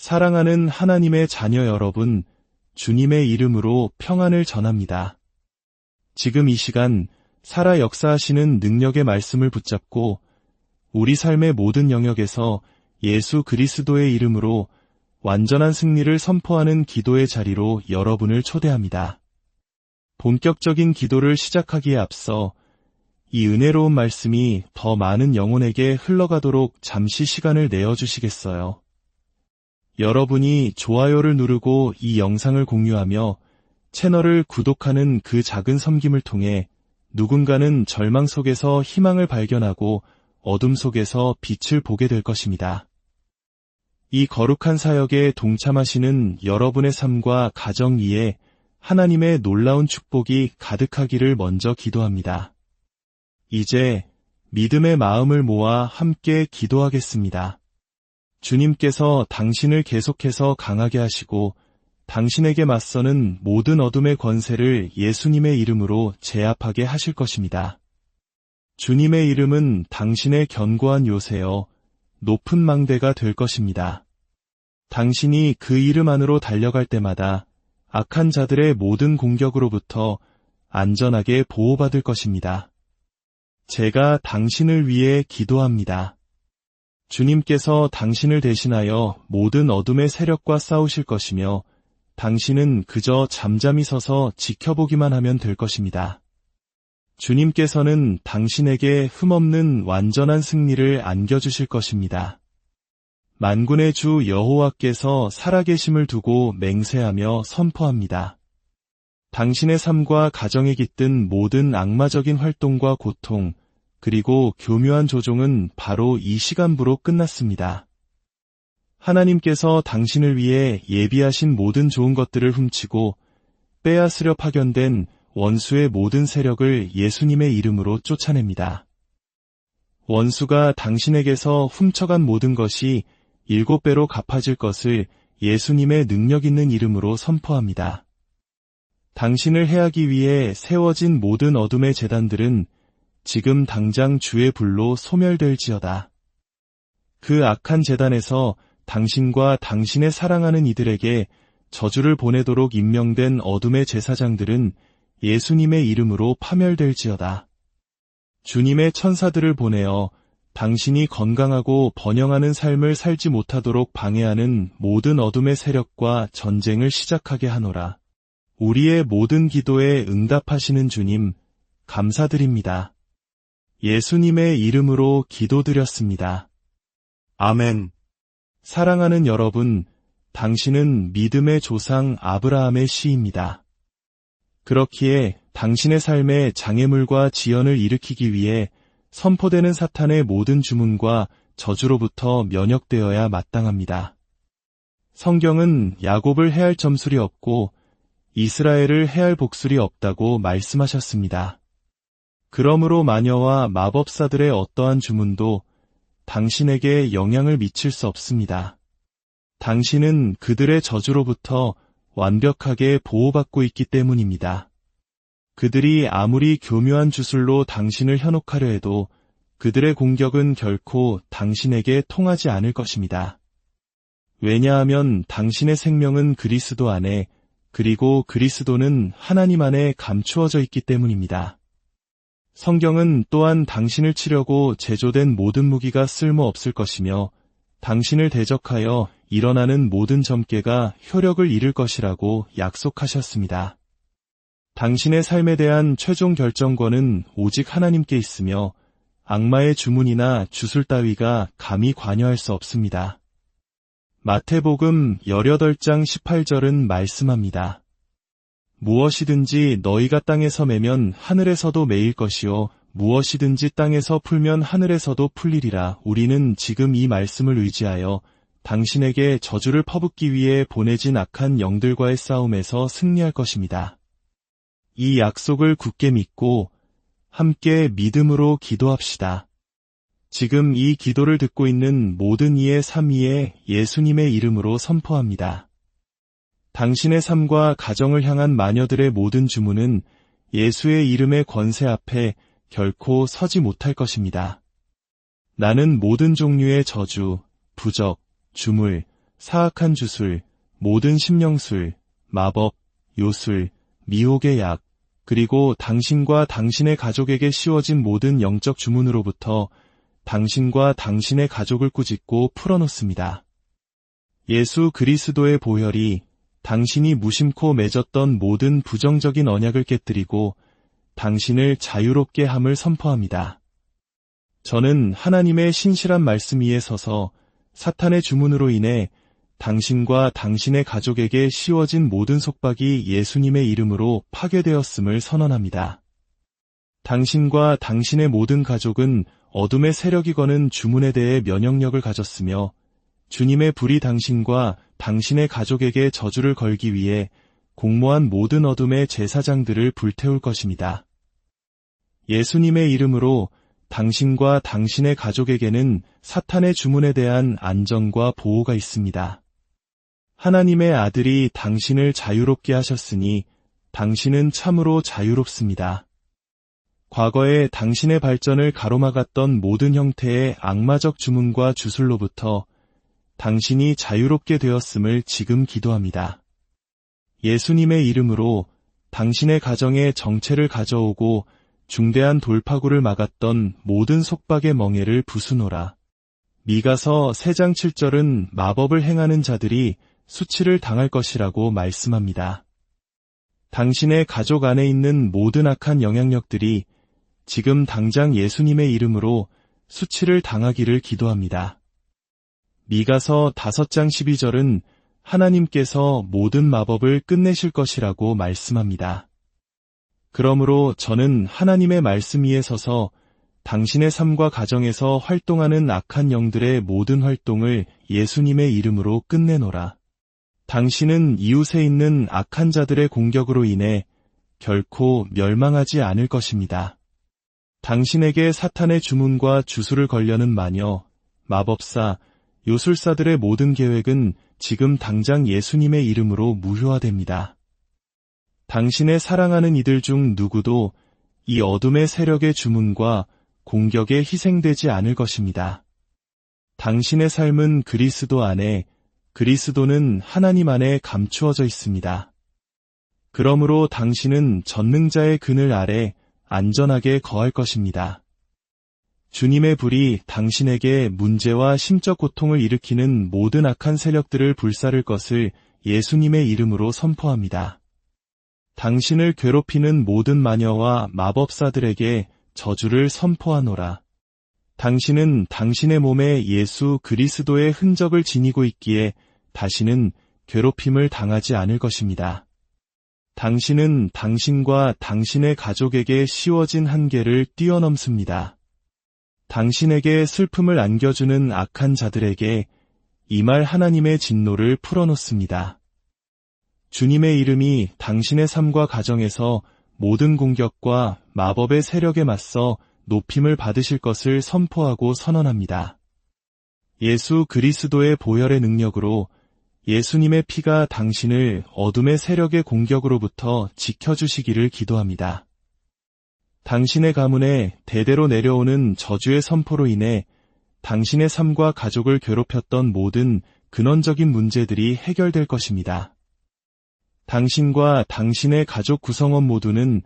사랑하는 하나님의 자녀 여러분, 주님의 이름으로 평안을 전합니다. 지금 이 시간 살아 역사하시는 능력의 말씀을 붙잡고 우리 삶의 모든 영역에서 예수 그리스도의 이름으로 완전한 승리를 선포하는 기도의 자리로 여러분을 초대합니다. 본격적인 기도를 시작하기에 앞서 이 은혜로운 말씀이 더 많은 영혼에게 흘러가도록 잠시 시간을 내어주시겠어요? 여러분이 좋아요를 누르고 이 영상을 공유하며 채널을 구독하는 그 작은 섬김을 통해 누군가는 절망 속에서 희망을 발견하고 어둠 속에서 빛을 보게 될 것입니다. 이 거룩한 사역에 동참하시는 여러분의 삶과 가정 위에 하나님의 놀라운 축복이 가득하기를 먼저 기도합니다. 이제 믿음의 마음을 모아 함께 기도하겠습니다. 주님께서 당신을 계속해서 강하게 하시고 당신에게 맞서는 모든 어둠의 권세를 예수님의 이름으로 제압하게 하실 것입니다. 주님의 이름은 당신의 견고한 요새여 높은 망대가 될 것입니다. 당신이 그 이름 안으로 달려갈 때마다 악한 자들의 모든 공격으로부터 안전하게 보호받을 것입니다. 제가 당신을 위해 기도합니다. 주님께서 당신을 대신하여 모든 어둠의 세력과 싸우실 것이며 당신은 그저 잠잠히 서서 지켜보기만 하면 될 것입니다. 주님께서는 당신에게 흠없는 완전한 승리를 안겨주실 것입니다. 만군의 주 여호와께서 살아계심을 두고 맹세하며 선포합니다. 당신의 삶과 가정에 깃든 모든 악마적인 활동과 고통, 그리고 교묘한 조종은 바로 이 시간부로 끝났습니다. 하나님께서 당신을 위해 예비하신 모든 좋은 것들을 훔치고 빼앗으려 파견된 원수의 모든 세력을 예수님의 이름으로 쫓아냅니다. 원수가 당신에게서 훔쳐간 모든 것이 7배로 갚아질 것을 예수님의 능력 있는 이름으로 선포합니다. 당신을 해하기 위해 세워진 모든 어둠의 재단들은 지금 당장 주의 불로 소멸될지어다. 그 악한 재단에서 당신과 당신의 사랑하는 이들에게 저주를 보내도록 임명된 어둠의 제사장들은 예수님의 이름으로 파멸될지어다. 주님의 천사들을 보내어 당신이 건강하고 번영하는 삶을 살지 못하도록 방해하는 모든 어둠의 세력과 전쟁을 시작하게 하노라. 우리의 모든 기도에 응답하시는 주님, 감사드립니다. 예수님의 이름으로 기도드렸습니다. 아멘. 사랑하는 여러분, 당신은 믿음의 조상 아브라함의 씨입니다. 그렇기에 당신의 삶에 장애물과 지연을 일으키기 위해 선포되는 사탄의 모든 주문과 저주로부터 면역되어야 마땅합니다. 성경은 야곱을 해할 점술이 없고 이스라엘을 해할 복술이 없다고 말씀하셨습니다. 그러므로 마녀와 마법사들의 어떠한 주문도 당신에게 영향을 미칠 수 없습니다. 당신은 그들의 저주로부터 완벽하게 보호받고 있기 때문입니다. 그들이 아무리 교묘한 주술로 당신을 현혹하려 해도 그들의 공격은 결코 당신에게 통하지 않을 것입니다. 왜냐하면 당신의 생명은 그리스도 안에, 그리고 그리스도는 하나님 안에 감추어져 있기 때문입니다. 성경은 또한 당신을 치려고 제조된 모든 무기가 쓸모없을 것이며 당신을 대적하여 일어나는 모든 점괘가 효력을 잃을 것이라고 약속하셨습니다. 당신의 삶에 대한 최종 결정권은 오직 하나님께 있으며 악마의 주문이나 주술 따위가 감히 관여할 수 없습니다. 마태복음 18장 18절은 말씀합니다. 무엇이든지 너희가 땅에서 매면 하늘에서도 매일 것이요 무엇이든지 땅에서 풀면 하늘에서도 풀리리라. 우리는 지금 이 말씀을 의지하여 당신에게 저주를 퍼붓기 위해 보내진 악한 영들과의 싸움에서 승리할 것입니다. 이 약속을 굳게 믿고 함께 믿음으로 기도합시다. 지금 이 기도를 듣고 있는 모든 이의 삶 위에 예수님의 이름으로 선포합니다. 당신의 삶과 가정을 향한 마녀들의 모든 주문은 예수의 이름의 권세 앞에 결코 서지 못할 것입니다. 나는 모든 종류의 저주, 부적, 주물, 사악한 주술, 모든 심령술, 마법, 요술, 미혹의 약, 그리고 당신과 당신의 가족에게 씌워진 모든 영적 주문으로부터 당신과 당신의 가족을 꾸짖고 풀어놓습니다. 예수 그리스도의 보혈이 당신이 무심코 맺었던 모든 부정적인 언약을 깨뜨리고 당신을 자유롭게 함을 선포합니다. 저는 하나님의 신실한 말씀 위에 서서 사탄의 주문으로 인해 당신과 당신의 가족에게 씌워진 모든 속박이 예수님의 이름으로 파괴되었음을 선언합니다. 당신과 당신의 모든 가족은 어둠의 세력이 거는 주문에 대해 면역력을 가졌으며 주님의 불이 당신과 당신의 가족에게 저주를 걸기 위해 공모한 모든 어둠의 제사장들을 불태울 것입니다. 예수님의 이름으로 당신과 당신의 가족에게는 사탄의 주문에 대한 안전과 보호가 있습니다. 하나님의 아들이 당신을 자유롭게 하셨으니 당신은 참으로 자유롭습니다. 과거에 당신의 발전을 가로막았던 모든 형태의 악마적 주문과 주술로부터 당신이 자유롭게 되었음을 지금 기도합니다. 예수님의 이름으로 당신의 가정에 정체를 가져오고 중대한 돌파구를 막았던 모든 속박의 멍에를 부수노라. 미가서 3장 7절은 마법을 행하는 자들이 수치를 당할 것이라고 말씀합니다. 당신의 가족 안에 있는 모든 악한 영향력들이 지금 당장 예수님의 이름으로 수치를 당하기를 기도합니다. 미가서 5장 12절은 하나님께서 모든 마법을 끝내실 것이라고 말씀합니다. 그러므로 저는 하나님의 말씀 위에 서서 당신의 삶과 가정에서 활동하는 악한 영들의 모든 활동을 예수님의 이름으로 끝내노라. 당신은 이웃에 있는 악한 자들의 공격으로 인해 결코 멸망하지 않을 것입니다. 당신에게 사탄의 주문과 주술을 걸려는 마녀, 마법사, 요술사들의 모든 계획은 지금 당장 예수님의 이름으로 무효화됩니다. 당신의 사랑하는 이들 중 누구도 이 어둠의 세력의 주문과 공격에 희생되지 않을 것입니다. 당신의 삶은 그리스도 안에, 그리스도는 하나님 안에 감추어져 있습니다. 그러므로 당신은 전능자의 그늘 아래 안전하게 거할 것입니다. 주님의 불이 당신에게 문제와 심적 고통을 일으키는 모든 악한 세력들을 불사를 것을 예수님의 이름으로 선포합니다. 당신을 괴롭히는 모든 마녀와 마법사들에게 저주를 선포하노라. 당신은 당신의 몸에 예수 그리스도의 흔적을 지니고 있기에 다시는 괴롭힘을 당하지 않을 것입니다. 당신은 당신과 당신의 가족에게 씌워진 한계를 뛰어넘습니다. 당신에게 슬픔을 안겨주는 악한 자들에게 이 말 하나님의 진노를 풀어놓습니다. 주님의 이름이 당신의 삶과 가정에서 모든 공격과 마법의 세력에 맞서 높임을 받으실 것을 선포하고 선언합니다. 예수 그리스도의 보혈의 능력으로 예수님의 피가 당신을 어둠의 세력의 공격으로부터 지켜주시기를 기도합니다. 당신의 가문에 대대로 내려오는 저주의 선포로 인해 당신의 삶과 가족을 괴롭혔던 모든 근원적인 문제들이 해결될 것입니다. 당신과 당신의 가족 구성원 모두는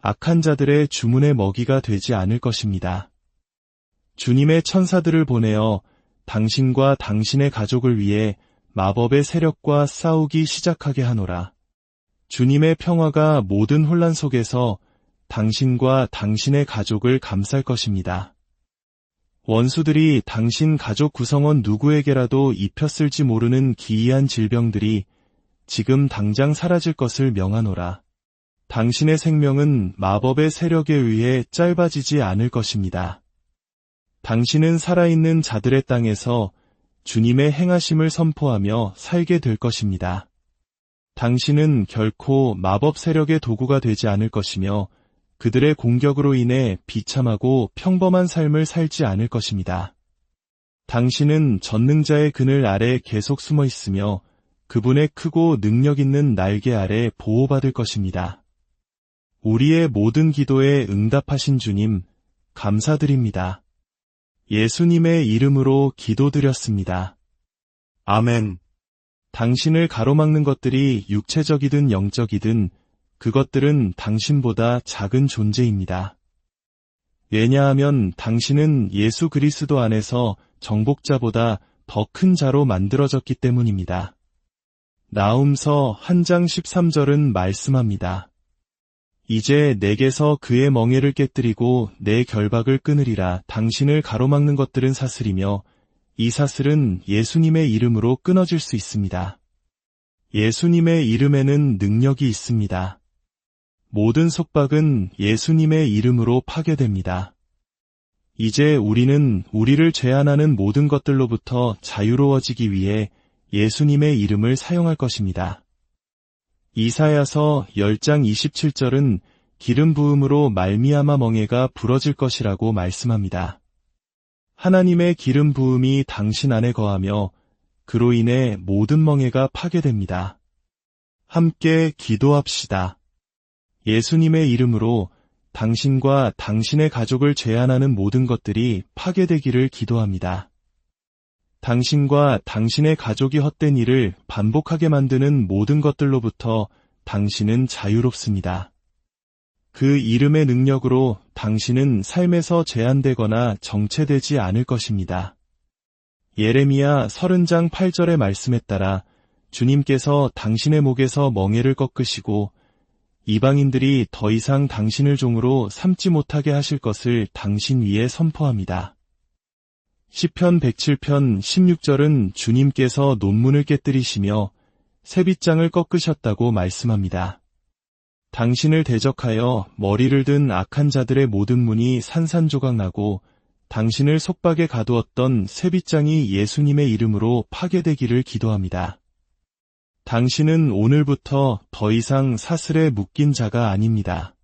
악한 자들의 주문의 먹이가 되지 않을 것입니다. 주님의 천사들을 보내어 당신과 당신의 가족을 위해 마법의 세력과 싸우기 시작하게 하노라. 주님의 평화가 모든 혼란 속에서 당신과 당신의 가족을 감쌀 것입니다. 원수들이 당신 가족 구성원 누구에게라도 입혔을지 모르는 기이한 질병들이 지금 당장 사라질 것을 명하노라. 당신의 생명은 마법의 세력에 의해 짧아지지 않을 것입니다. 당신은 살아있는 자들의 땅에서 주님의 행하심을 선포하며 살게 될 것입니다. 당신은 결코 마법 세력의 도구가 되지 않을 것이며 그들의 공격으로 인해 비참하고 평범한 삶을 살지 않을 것입니다. 당신은 전능자의 그늘 아래 계속 숨어 있으며 그분의 크고 능력 있는 날개 아래 보호받을 것입니다. 우리의 모든 기도에 응답하신 주님, 감사드립니다. 예수님의 이름으로 기도드렸습니다. 아멘. 당신을 가로막는 것들이 육체적이든 영적이든 그것들은 당신보다 작은 존재입니다. 왜냐하면 당신은 예수 그리스도 안에서 정복자보다 더 큰 자로 만들어졌기 때문입니다. 나훔서 1장 13절은 말씀합니다. 이제 내게서 그의 멍에를 깨뜨리고 내 결박을 끊으리라. 당신을 가로막는 것들은 사슬이며 이 사슬은 예수님의 이름으로 끊어질 수 있습니다. 예수님의 이름에는 능력이 있습니다. 모든 속박은 예수님의 이름으로 파괴됩니다. 이제 우리는 우리를 제한하는 모든 것들로부터 자유로워지기 위해 예수님의 이름을 사용할 것입니다. 이사야서 10장 27절은 기름 부음으로 말미암아 멍에가 부러질 것이라고 말씀합니다. 하나님의 기름 부음이 당신 안에 거하며 그로 인해 모든 멍에가 파괴됩니다. 함께 기도합시다. 예수님의 이름으로 당신과 당신의 가족을 제한하는 모든 것들이 파괴되기를 기도합니다. 당신과 당신의 가족이 헛된 일을 반복하게 만드는 모든 것들로부터 당신은 자유롭습니다. 그 이름의 능력으로 당신은 삶에서 제한되거나 정체되지 않을 것입니다. 예레미야 30장 8절의 말씀에 따라 주님께서 당신의 목에서 멍에를 꺾으시고 이방인들이 더 이상 당신을 종으로 삼지 못하게 하실 것을 당신 위에 선포합니다. 시편 107편 16절은 주님께서 논문을 깨뜨리시며 세빗장을 꺾으셨다고 말씀합니다. 당신을 대적하여 머리를 든 악한 자들의 모든 문이 산산조각 나고 당신을 속박에 가두었던 세빗장이 예수님의 이름으로 파괴되기를 기도합니다. 당신은 오늘부터 더 이상 사슬에 묶인 자가 아닙니다.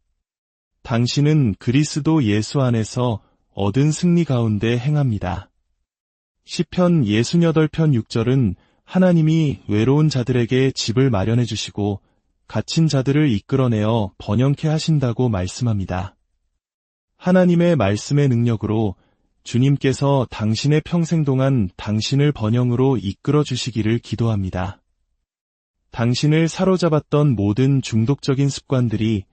당신은 그리스도 예수 안에서 얻은 승리 가운데 행합니다. 시편 68편 6절은 하나님이 외로운 자들에게 집을 마련해 주시고 갇힌 자들을 이끌어내어 번영케 하신다고 말씀합니다. 하나님의 말씀의 능력으로 주님께서 당신의 평생 동안 당신을 번영으로 이끌어 주시기를 기도합니다. 당신을 사로잡았던 모든 중독적인 습관들이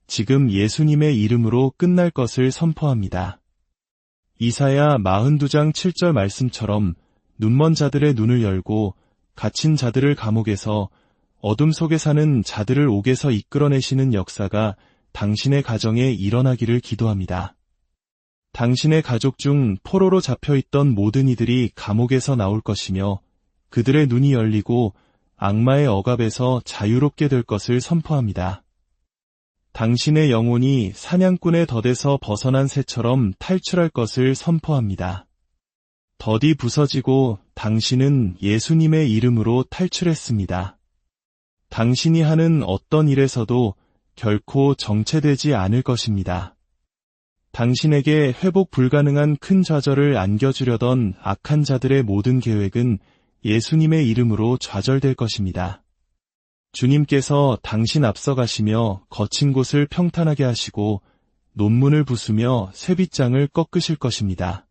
지금 예수님의 이름으로 끝날 것을 선포합니다. 이사야 42장 7절 말씀처럼 눈먼 자들의 눈을 열고 갇힌 자들을 감옥에서 어둠 속에 사는 자들을 옥에서 이끌어내시는 역사가 당신의 가정에 일어나기를 기도합니다. 당신의 가족 중 포로로 잡혀있던 모든 이들이 감옥에서 나올 것이며 그들의 눈이 열리고 악마의 억압에서 자유롭게 될 것을 선포합니다. 당신의 영혼이 사냥꾼의 덫에서 벗어난 새처럼 탈출할 것을 선포합니다. 덫이 부서지고 당신은 예수님의 이름으로 탈출했습니다. 당신이 하는 어떤 일에서도 결코 정체되지 않을 것입니다. 당신에게 회복 불가능한 큰 좌절을 안겨주려던 악한 자들의 모든 계획은 예수님의 이름으로 좌절될 것입니다. 주님께서 당신 앞서가시며 거친 곳을 평탄하게 하시고 논문을 부수며 세빗장을 꺾으실 것입니다.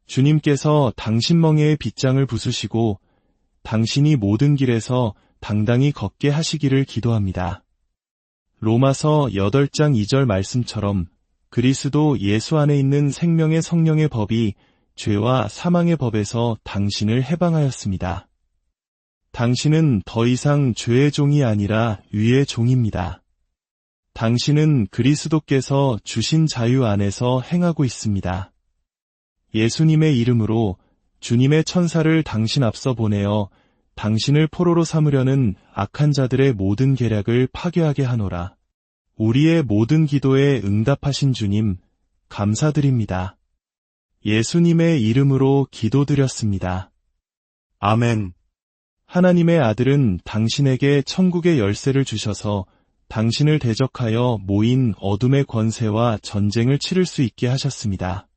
주님께서 당신 멍에의 빗장을 부수시고 당신이 모든 길에서 당당히 걷게 하시기를 기도합니다. 로마서 8장 2절 말씀처럼 그리스도 예수 안에 있는 생명의 성령의 법이 죄와 사망의 법에서 당신을 해방하였습니다. 당신은 더 이상 죄의 종이 아니라 의의 종입니다. 당신은 그리스도께서 주신 자유 안에서 행하고 있습니다. 예수님의 이름으로 주님의 천사를 당신 앞서 보내어 당신을 포로로 삼으려는 악한 자들의 모든 계략을 파괴하게 하노라. 우리의 모든 기도에 응답하신 주님, 감사드립니다. 예수님의 이름으로 기도드렸습니다. 아멘. 하나님의 아들은 당신에게 천국의 열쇠를 주셔서 당신을 대적하여 모인 어둠의 권세와 전쟁을 치를 수 있게 하셨습니다.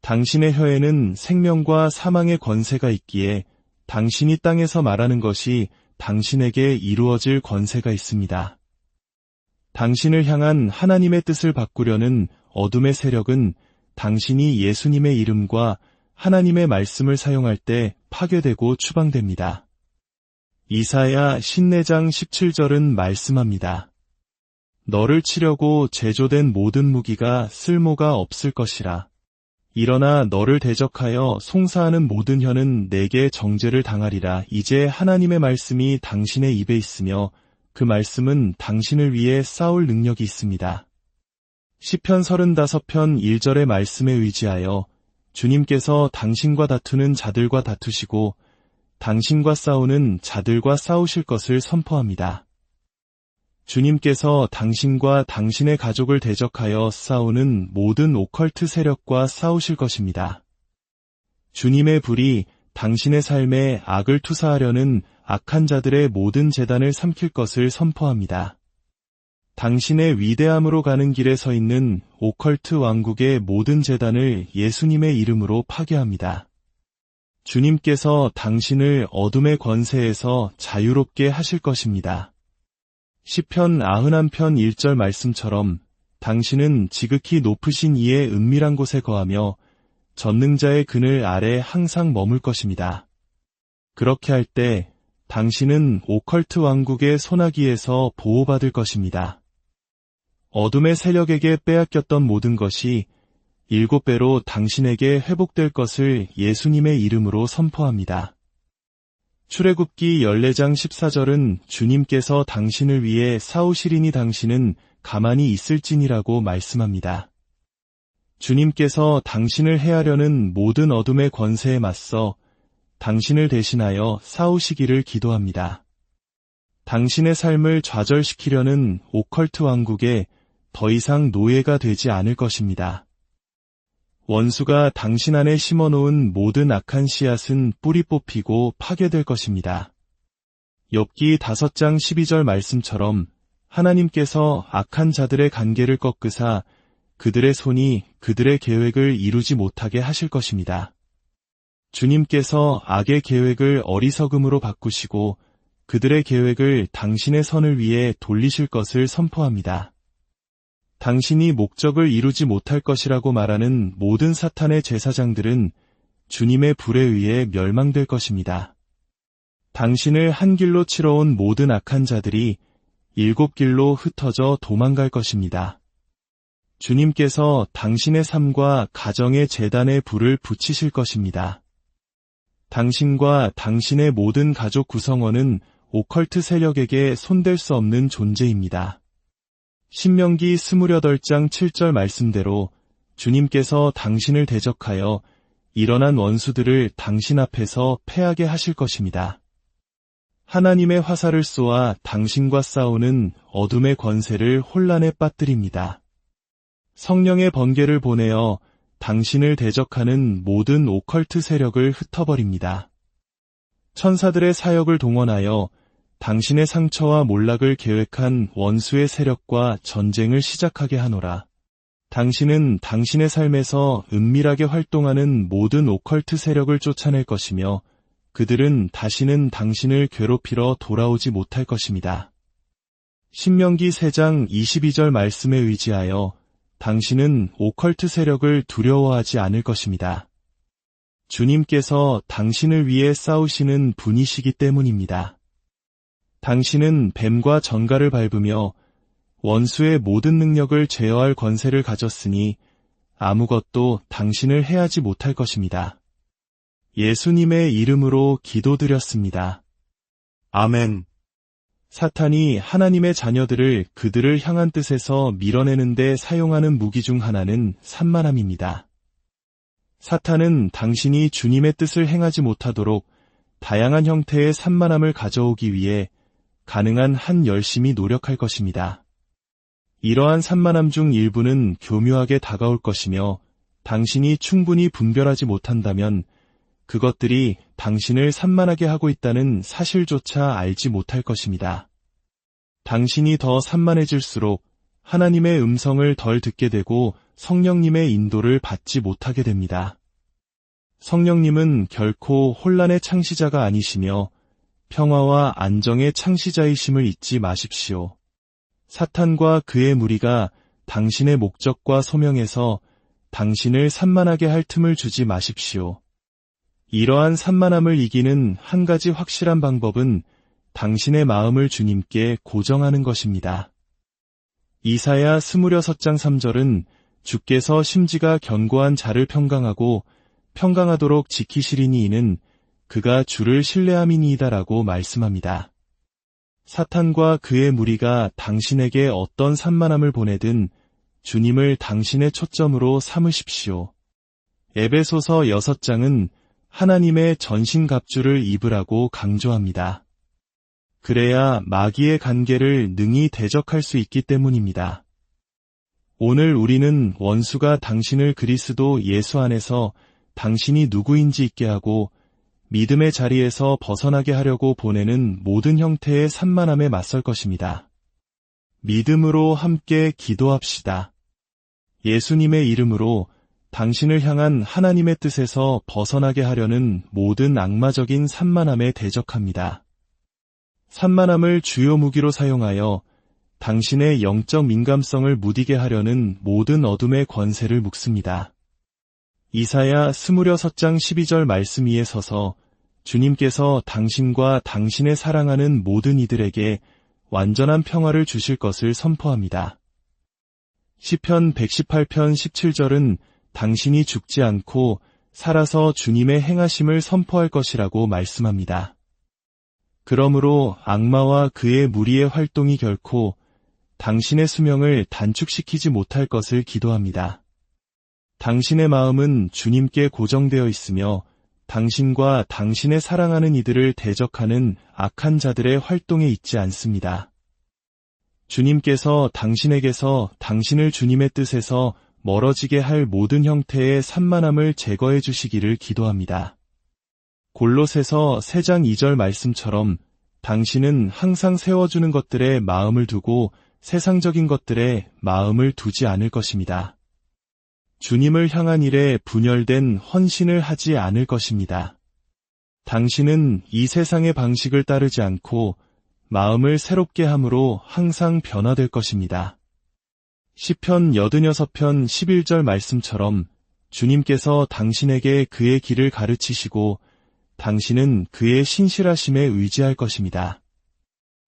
당신의 혀에는 생명과 사망의 권세가 있기에 당신이 땅에서 말하는 것이 당신에게 이루어질 권세가 있습니다. 당신을 향한 하나님의 뜻을 바꾸려는 어둠의 세력은 당신이 예수님의 이름과 하나님의 말씀을 사용할 때 파괴되고 추방됩니다. 이사야 54장 17절은 말씀합니다. 너를 치려고 제조된 모든 무기가 쓸모가 없을 것이라. 일어나 너를 대적하여 송사하는 모든 혀는 내게 정죄를 당하리라. 이제 하나님의 말씀이 당신의 입에 있으며 그 말씀은 당신을 위해 싸울 능력이 있습니다. 시편 35편 1절의 말씀에 의지하여 주님께서 당신과 다투는 자들과 다투시고 당신과 싸우는 자들과 싸우실 것을 선포합니다. 주님께서 당신과 당신의 가족을 대적하여 싸우는 모든 오컬트 세력과 싸우실 것입니다. 주님의 불이 당신의 삶에 악을 투사하려는 악한 자들의 모든 재단을 삼킬 것을 선포합니다. 당신의 위대함으로 가는 길에 서 있는 오컬트 왕국의 모든 재단을 예수님의 이름으로 파괴합니다. 주님께서 당신을 어둠의 권세에서 자유롭게 하실 것입니다. 시편 91편 1절 말씀처럼 당신은 지극히 높으신 이의 은밀한 곳에 거하며 전능자의 그늘 아래 항상 머물 것입니다. 그렇게 할 때 당신은 오컬트 왕국의 소나기에서 보호받을 것입니다. 어둠의 세력에게 빼앗겼던 모든 것이 7배로 당신에게 회복될 것을 예수님의 이름으로 선포합니다. 출애굽기 14장 14절은 주님께서 당신을 위해 싸우시리니 당신은 가만히 있을지니라고 말씀합니다. 주님께서 당신을 해하려는 모든 어둠의 권세에 맞서 당신을 대신하여 싸우시기를 기도합니다. 당신의 삶을 좌절시키려는 오컬트 왕국에 더 이상 노예가 되지 않을 것입니다. 원수가 당신 안에 심어놓은 모든 악한 씨앗은 뿌리 뽑히고 파괴될 것입니다. 욥기 5장 12절 말씀처럼 하나님께서 악한 자들의 간계를 꺾으사 그들의 손이 그들의 계획을 이루지 못하게 하실 것입니다. 주님께서 악의 계획을 어리석음으로 바꾸시고 그들의 계획을 당신의 선을 위해 돌리실 것을 선포합니다. 당신이 목적을 이루지 못할 것이라고 말하는 모든 사탄의 제사장들은 주님의 불에 의해 멸망될 것입니다. 당신을 한 길로 치러온 모든 악한 자들이 7길로 흩어져 도망갈 것입니다. 주님께서 당신의 삶과 가정의 제단에 불을 붙이실 것입니다. 당신과 당신의 모든 가족 구성원은 오컬트 세력에게 손댈 수 없는 존재입니다. 신명기 28장 7절 말씀대로 주님께서 당신을 대적하여 일어난 원수들을 당신 앞에서 패하게 하실 것입니다. 하나님의 화살을 쏘아 당신과 싸우는 어둠의 권세를 혼란에 빠뜨립니다. 성령의 번개를 보내어 당신을 대적하는 모든 오컬트 세력을 흩어버립니다. 천사들의 사역을 동원하여 당신의 상처와 몰락을 계획한 원수의 세력과 전쟁을 시작하게 하노라. 당신은 당신의 삶에서 은밀하게 활동하는 모든 오컬트 세력을 쫓아낼 것이며 그들은 다시는 당신을 괴롭히러 돌아오지 못할 것입니다. 신명기 3장 22절 말씀에 의지하여 당신은 오컬트 세력을 두려워하지 않을 것입니다. 주님께서 당신을 위해 싸우시는 분이시기 때문입니다. 당신은 뱀과 전갈을 밟으며 원수의 모든 능력을 제어할 권세를 가졌으니 아무것도 당신을 해하지 못할 것입니다. 예수님의 이름으로 기도드렸습니다. 아멘. 사탄이 하나님의 자녀들을 그들을 향한 뜻에서 밀어내는 데 사용하는 무기 중 하나는 산만함입니다. 사탄은 당신이 주님의 뜻을 행하지 못하도록 다양한 형태의 산만함을 가져오기 위해 가능한 한 열심히 노력할 것입니다. 이러한 산만함 중 일부는 교묘하게 다가올 것이며 당신이 충분히 분별하지 못한다면 그것들이 당신을 산만하게 하고 있다는 사실조차 알지 못할 것입니다. 당신이 더 산만해질수록 하나님의 음성을 덜 듣게 되고 성령님의 인도를 받지 못하게 됩니다. 성령님은 결코 혼란의 창시자가 아니시며 평화와 안정의 창시자이심을 잊지 마십시오. 사탄과 그의 무리가 당신의 목적과 소명에서 당신을 산만하게 할 틈을 주지 마십시오. 이러한 산만함을 이기는 한 가지 확실한 방법은 당신의 마음을 주님께 고정하는 것입니다. 이사야 26장 3절은 주께서 심지가 견고한 자를 평강하고 평강하도록 지키시리니 이는 그가 주를 신뢰함이니이다라고 말씀합니다. 사탄과 그의 무리가 당신에게 어떤 산만함을 보내든 주님을 당신의 초점으로 삼으십시오. 에베소서 6장은 하나님의 전신갑주를 입으라고 강조합니다. 그래야 마귀의 간계를 능히 대적할 수 있기 때문입니다. 오늘 우리는 원수가 당신을 그리스도 예수 안에서 당신이 누구인지 있게 하고 믿음의 자리에서 벗어나게 하려고 보내는 모든 형태의 산만함에 맞설 것입니다. 믿음으로 함께 기도합시다. 예수님의 이름으로 당신을 향한 하나님의 뜻에서 벗어나게 하려는 모든 악마적인 산만함에 대적합니다. 산만함을 주요 무기로 사용하여 당신의 영적 민감성을 무디게 하려는 모든 어둠의 권세를 묶습니다. 이사야 26장 12절 말씀 위에 서서 주님께서 당신과 당신의 사랑하는 모든 이들에게 완전한 평화를 주실 것을 선포합니다. 시편 118편 17절은 당신이 죽지 않고 살아서 주님의 행하심을 선포할 것이라고 말씀합니다. 그러므로 악마와 그의 무리의 활동이 결코 당신의 수명을 단축시키지 못할 것을 기도합니다. 당신의 마음은 주님께 고정되어 있으며 당신과 당신의 사랑하는 이들을 대적하는 악한 자들의 활동에 있지 않습니다. 주님께서 당신에게서 당신을 주님의 뜻에서 멀어지게 할 모든 형태의 산만함을 제거해 주시기를 기도합니다. 골로새서 3장 2절 말씀처럼 당신은 항상 세워주는 것들에 마음을 두고 세상적인 것들에 마음을 두지 않을 것입니다. 주님을 향한 일에 분열된 헌신을 하지 않을 것입니다. 당신은 이 세상의 방식을 따르지 않고 마음을 새롭게 함으로 항상 변화될 것입니다. 시편 86편 11절 말씀처럼 주님께서 당신에게 그의 길을 가르치시고 당신은 그의 신실하심에 의지할 것입니다.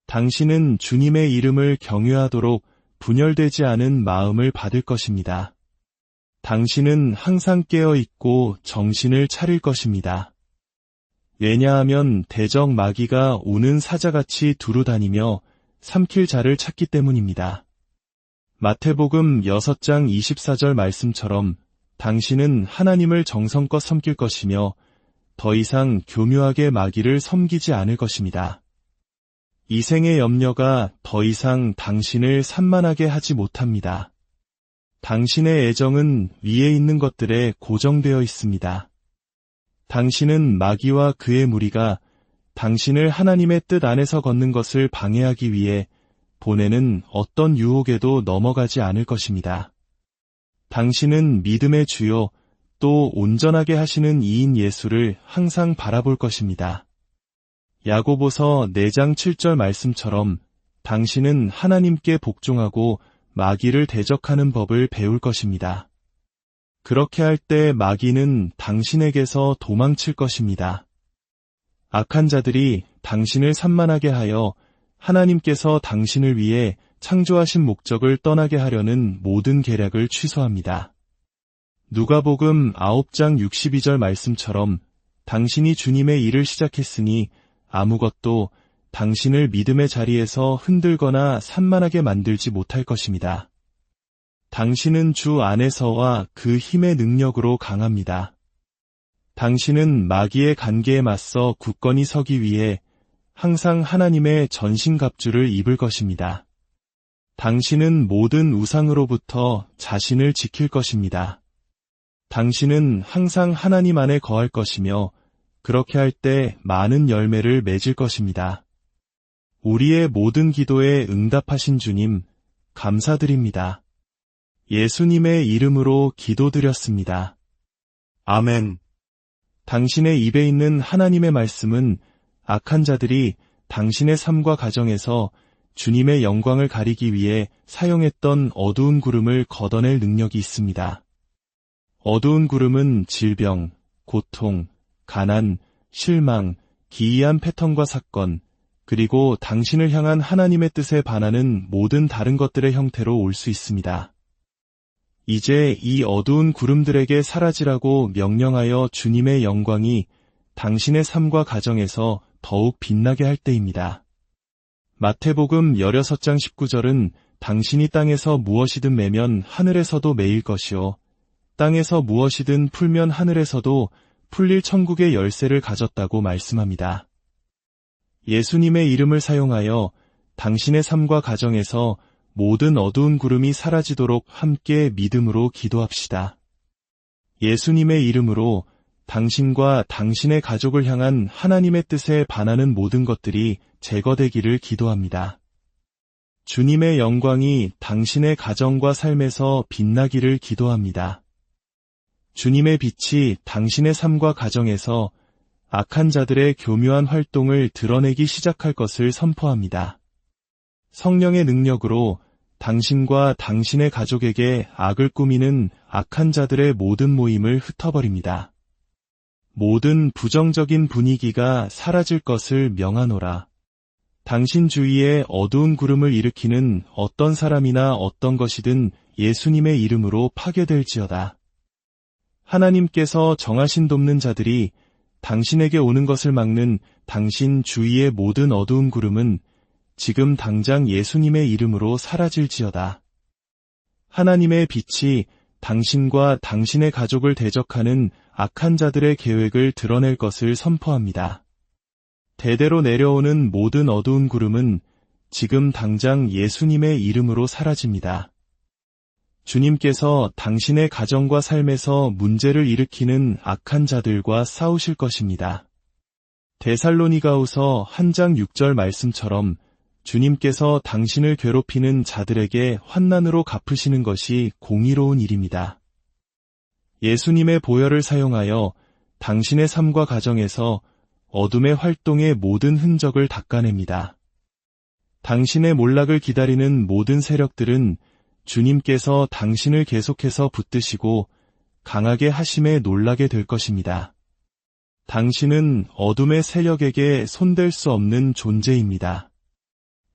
당신은 주님의 이름을 경외하도록 분열되지 않은 마음을 받을 것입니다. 당신은 항상 깨어있고 정신을 차릴 것입니다. 왜냐하면 대적 마귀가 우는 사자같이 두루다니며 삼킬 자를 찾기 때문입니다. 마태복음 6장 24절 말씀처럼 당신은 하나님을 정성껏 섬길 것이며 더 이상 교묘하게 마귀를 섬기지 않을 것입니다. 이 생의 염려가 더 이상 당신을 산만하게 하지 못합니다. 당신의 애정은 위에 있는 것들에 고정되어 있습니다. 당신은 마귀와 그의 무리가 당신을 하나님의 뜻 안에서 걷는 것을 방해하기 위해 보내는 어떤 유혹에도 넘어가지 않을 것입니다. 당신은 믿음의 주요 또 온전하게 하시는 이인 예수를 항상 바라볼 것입니다. 야고보서 4장 7절 말씀처럼 당신은 하나님께 복종하고 마귀를 대적하는 법을 배울 것입니다. 그렇게 할 때 마귀는 당신에게서 도망칠 것입니다. 악한 자들이 당신을 산만하게 하여 하나님께서 당신을 위해 창조하신 목적을 떠나게 하려는 모든 계략을 취소합니다. 누가복음 9장 62절 말씀처럼 당신이 주님의 일을 시작했으니 아무것도 당신을 믿음의 자리에서 흔들거나 산만하게 만들지 못할 것입니다. 당신은 주 안에서와 그 힘의 능력으로 강합니다. 당신은 마귀의 간계에 맞서 굳건히 서기 위해 항상 하나님의 전신갑주를 입을 것입니다. 당신은 모든 우상으로부터 자신을 지킬 것입니다. 당신은 항상 하나님 안에 거할 것이며 그렇게 할 때 많은 열매를 맺을 것입니다. 우리의 모든 기도에 응답하신 주님, 감사드립니다. 예수님의 이름으로 기도드렸습니다. 아멘. 당신의 입에 있는 하나님의 말씀은 악한 자들이 당신의 삶과 가정에서 주님의 영광을 가리기 위해 사용했던 어두운 구름을 걷어낼 능력이 있습니다. 어두운 구름은 질병, 고통, 가난, 실망, 기이한 패턴과 사건, 그리고 당신을 향한 하나님의 뜻에 반하는 모든 다른 것들의 형태로 올 수 있습니다. 이제 이 어두운 구름들에게 사라지라고 명령하여 주님의 영광이 당신의 삶과 가정에서 더욱 빛나게 할 때입니다. 마태복음 16장 19절은 당신이 땅에서 무엇이든 매면 하늘에서도 매일 것이요 땅에서 무엇이든 풀면 하늘에서도 풀릴 천국의 열쇠를 가졌다고 말씀합니다. 예수님의 이름을 사용하여 당신의 삶과 가정에서 모든 어두운 구름이 사라지도록 함께 믿음으로 기도합시다. 예수님의 이름으로 당신과 당신의 가족을 향한 하나님의 뜻에 반하는 모든 것들이 제거되기를 기도합니다. 주님의 영광이 당신의 가정과 삶에서 빛나기를 기도합니다. 주님의 빛이 당신의 삶과 가정에서 악한 자들의 교묘한 활동을 드러내기 시작할 것을 선포합니다. 성령의 능력으로 당신과 당신의 가족에게 악을 꾸미는 악한 자들의 모든 모임을 흩어버립니다. 모든 부정적인 분위기가 사라질 것을 명하노라. 당신 주위에 어두운 구름을 일으키는 어떤 사람이나 어떤 것이든 예수님의 이름으로 파괴될지어다. 하나님께서 정하신 돕는 자들이 당신에게 오는 것을 막는 당신 주위의 모든 어두운 구름은 지금 당장 예수님의 이름으로 사라질지어다. 하나님의 빛이 당신과 당신의 가족을 대적하는 악한 자들의 계획을 드러낼 것을 선포합니다. 대대로 내려오는 모든 어두운 구름은 지금 당장 예수님의 이름으로 사라집니다. 주님께서 당신의 가정과 삶에서 문제를 일으키는 악한 자들과 싸우실 것입니다. 데살로니가후서 1장 6절 말씀처럼 주님께서 당신을 괴롭히는 자들에게 환난으로 갚으시는 것이 공의로운 일입니다. 예수님의 보혈을 사용하여 당신의 삶과 가정에서 어둠의 활동의 모든 흔적을 닦아냅니다. 당신의 몰락을 기다리는 모든 세력들은 주님께서 당신을 계속해서 붙드시고 강하게 하심에 놀라게 될 것입니다. 당신은 어둠의 세력에게 손댈 수 없는 존재입니다.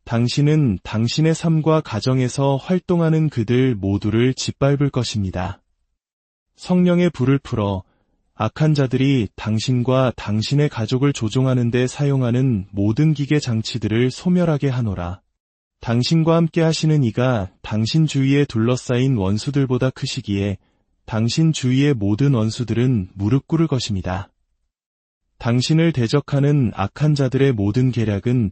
당신은 당신의 삶과 가정에서 활동하는 그들 모두를 짓밟을 것입니다. 성령의 불을 풀어 악한 자들이 당신과 당신의 가족을 조종하는 데 사용하는 모든 기계 장치들을 소멸하게 하노라. 당신과 함께 하시는 이가 당신 주위에 둘러싸인 원수들보다 크시기에 당신 주위의 모든 원수들은 무릎 꿇을 것입니다. 당신을 대적하는 악한 자들의 모든 계략은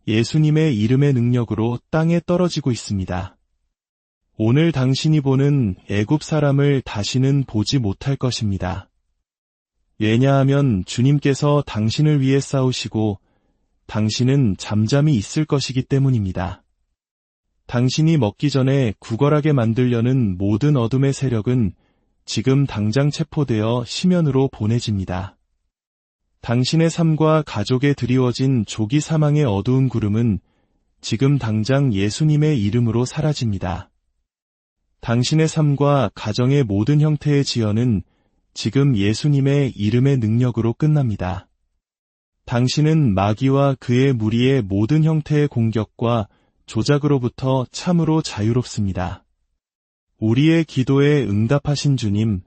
예수님의 이름의 능력으로 땅에 떨어지고 있습니다. 오늘 당신이 보는 애굽 사람을 다시는 보지 못할 것입니다. 왜냐하면 주님께서 당신을 위해 싸우시고 당신은 잠잠히 있을 것이기 때문입니다. 당신이 먹기 전에 구걸하게 만들려는 모든 어둠의 세력은 지금 당장 체포되어 심연으로 보내집니다. 당신의 삶과 가족에 드리워진 조기 사망의 어두운 구름은 지금 당장 예수님의 이름으로 사라집니다. 당신의 삶과 가정의 모든 형태의 지연은 지금 예수님의 이름의 능력으로 끝납니다. 당신은 마귀와 그의 무리의 모든 형태의 공격과 조작으로부터 참으로 자유롭습니다. 우리의 기도에 응답하신 주님,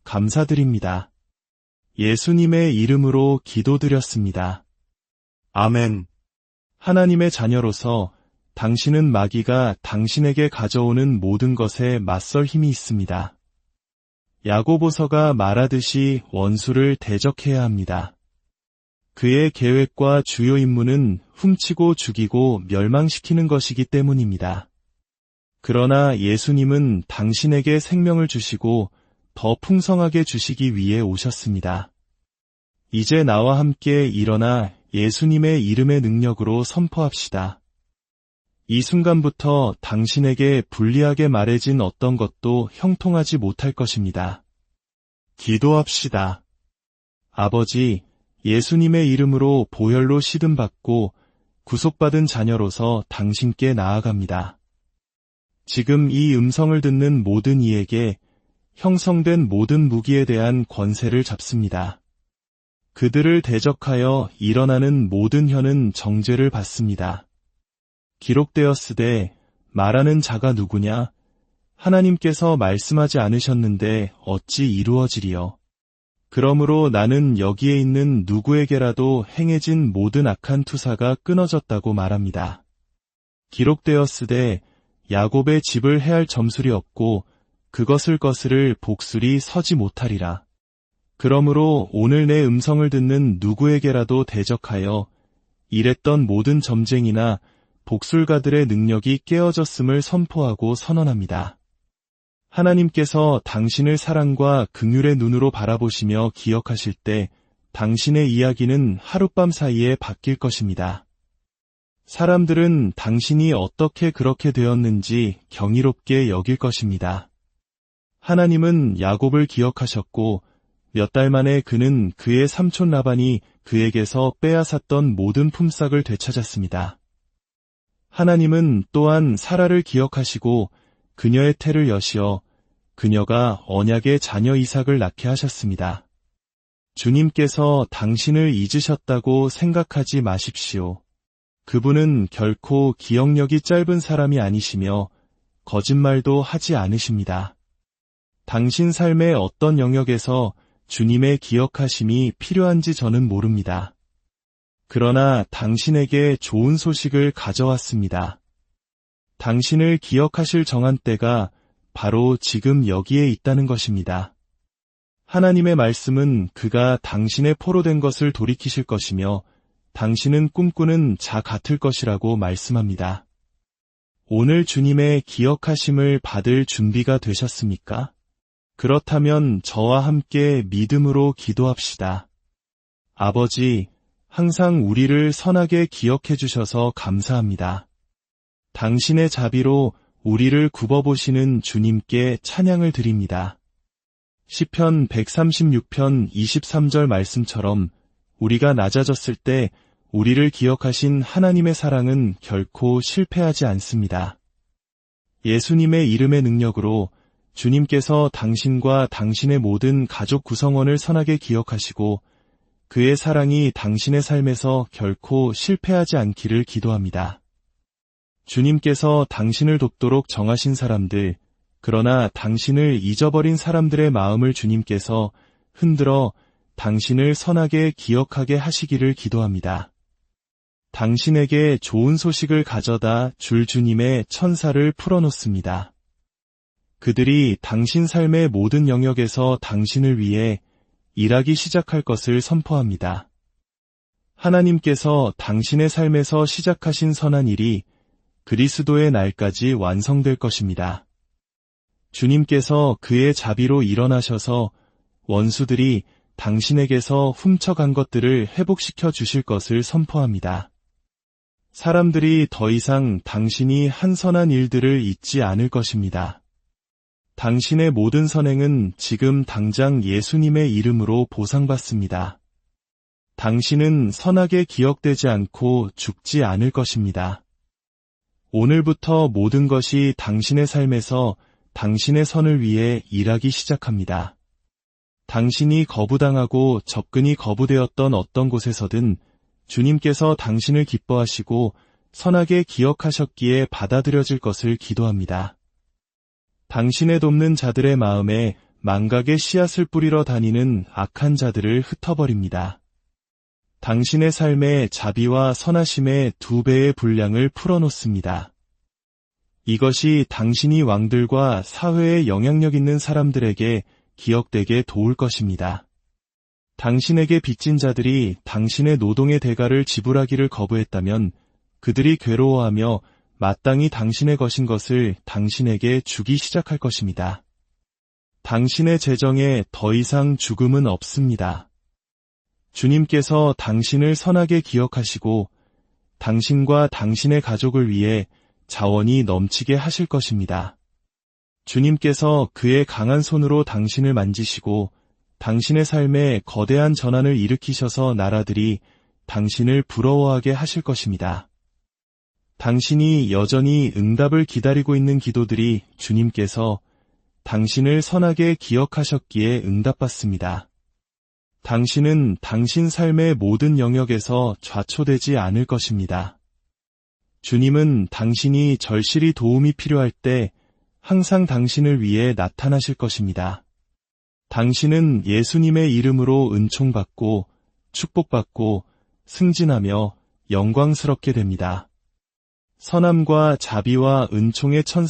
감사드립니다. 예수님의 이름으로 기도드렸습니다. 아멘. 하나님의 자녀로서 당신은 마귀가 당신에게 가져오는 모든 것에 맞설 힘이 있습니다. 야고보서가 말하듯이 원수를 대적해야 합니다. 그의 계획과 주요 임무는 훔치고 죽이고 멸망시키는 것이기 때문입니다. 그러나 예수님은 당신에게 생명을 주시고 더 풍성하게 주시기 위해 오셨습니다. 이제 나와 함께 일어나 예수님의 이름의 능력으로 선포합시다. 이 순간부터 당신에게 불리하게 말해진 어떤 것도 형통하지 못할 것입니다. 기도합시다. 아버지, 예수님의 이름으로 보혈로 시든받고 구속받은 자녀로서 당신께 나아갑니다. 지금 이 음성을 듣는 모든 이에게 형성된 모든 무기에 대한 권세를 잡습니다. 그들을 대적하여 일어나는 모든 혀는 정죄를 받습니다. 기록되었으되 말하는 자가 누구냐? 하나님께서 말씀하지 않으셨는데 어찌 이루어지리요? 그러므로 나는 여기에 있는 누구에게라도 행해진 모든 악한 투사가 끊어졌다고 말합니다. 기록되었으되 야곱의 집을 해할 점술이 없고 그것을 거스를 복술이 서지 못하리라. 그러므로 오늘 내 음성을 듣는 누구에게라도 대적하여 일했던 모든 점쟁이나 복술가들의 능력이 깨어졌음을 선포하고 선언합니다. 하나님께서 당신을 사랑과 긍휼의 눈으로 바라보시며 기억하실 때 당신의 이야기는 하룻밤 사이에 바뀔 것입니다. 사람들은 당신이 어떻게 그렇게 되었는지 경이롭게 여길 것입니다. 하나님은 야곱을 기억하셨고 몇 달 만에 그는 그의 삼촌 라반이 그에게서 빼앗았던 모든 품삯을 되찾았습니다. 하나님은 또한 사라를 기억하시고 그녀의 태를 여시어 그녀가 언약의 자녀 이삭을 낳게 하셨습니다. 주님께서 당신을 잊으셨다고 생각하지 마십시오. 그분은 결코 기억력이 짧은 사람이 아니시며 거짓말도 하지 않으십니다. 당신 삶의 어떤 영역에서 주님의 기억하심이 필요한지 저는 모릅니다. 그러나 당신에게 좋은 소식을 가져왔습니다. 당신을 기억하실 정한 때가 바로 지금 여기에 있다는 것입니다. 하나님의 말씀은 그가 당신의 포로된 것을 돌이키실 것이며 당신은 꿈꾸는 자 같을 것이라고 말씀합니다. 오늘 주님의 기억하심을 받을 준비가 되셨습니까? 그렇다면 저와 함께 믿음으로 기도합시다. 아버지, 항상 우리를 선하게 기억해 주셔서 감사합니다. 당신의 자비로 우리를 굽어보시는 주님께 찬양을 드립니다. 시편 136편 23절 말씀처럼 우리가 낮아졌을 때 우리를 기억하신 하나님의 사랑은 결코 실패하지 않습니다. 예수님의 이름의 능력으로 주님께서 당신과 당신의 모든 가족 구성원을 선하게 기억하시고 그의 사랑이 당신의 삶에서 결코 실패하지 않기를 기도합니다. 주님께서 당신을 돕도록 정하신 사람들, 그러나 당신을 잊어버린 사람들의 마음을 주님께서 흔들어 당신을 선하게 기억하게 하시기를 기도합니다. 당신에게 좋은 소식을 가져다 줄 주님의 천사를 풀어놓습니다. 그들이 당신 삶의 모든 영역에서 당신을 위해 일하기 시작할 것을 선포합니다. 하나님께서 당신의 삶에서 시작하신 선한 일이 그리스도의 날까지 완성될 것입니다. 주님께서 그의 자비로 일어나셔서 원수들이 당신에게서 훔쳐간 것들을 회복시켜 주실 것을 선포합니다. 사람들이 더 이상 당신이 한 선한 일들을 잊지 않을 것입니다. 당신의 모든 선행은 지금 당장 예수님의 이름으로 보상받습니다. 당신은 선하게 기억되지 않고 죽지 않을 것입니다. 오늘부터 모든 것이 당신의 삶에서 당신의 선을 위해 일하기 시작합니다. 당신이 거부당하고 접근이 거부되었던 어떤 곳에서든 주님께서 당신을 기뻐하시고 선하게 기억하셨기에 받아들여질 것을 기도합니다. 당신의 돕는 자들의 마음에 망각의 씨앗을 뿌리러 다니는 악한 자들을 흩어버립니다. 당신의 삶에 자비와 선하심의 2배의 분량을 풀어놓습니다. 이것이 당신이 왕들과 사회에 영향력 있는 사람들에게 기억되게 도울 것입니다. 당신에게 빚진 자들이 당신의 노동의 대가를 지불하기를 거부했다면 그들이 괴로워하며 마땅히 당신의 것인 것을 당신에게 주기 시작할 것입니다. 당신의 재정에 더 이상 죽음은 없습니다. 주님께서 당신을 선하게 기억하시고 당신과 당신의 가족을 위해 자원이 넘치게 하실 것입니다. 주님께서 그의 강한 손으로 당신을 만지시고 당신의 삶에 거대한 전환을 일으키셔서 나라들이 당신을 부러워하게 하실 것입니다. 당신이 여전히 응답을 기다리고 있는 기도들이 주님께서 당신을 선하게 기억하셨기에 응답받습니다. 당신은 당신 삶의 모든 영역에서 좌초되지 않을 것입니다. 주님은 당신이 절실히 도움이 필요할 때 항상 당신을 위해 나타나실 것입니다. 당신은 예수님의 이름으로 은총받고 축복받고 승진하며 영광스럽게 됩니다. 선함과 자비와 은총의 천사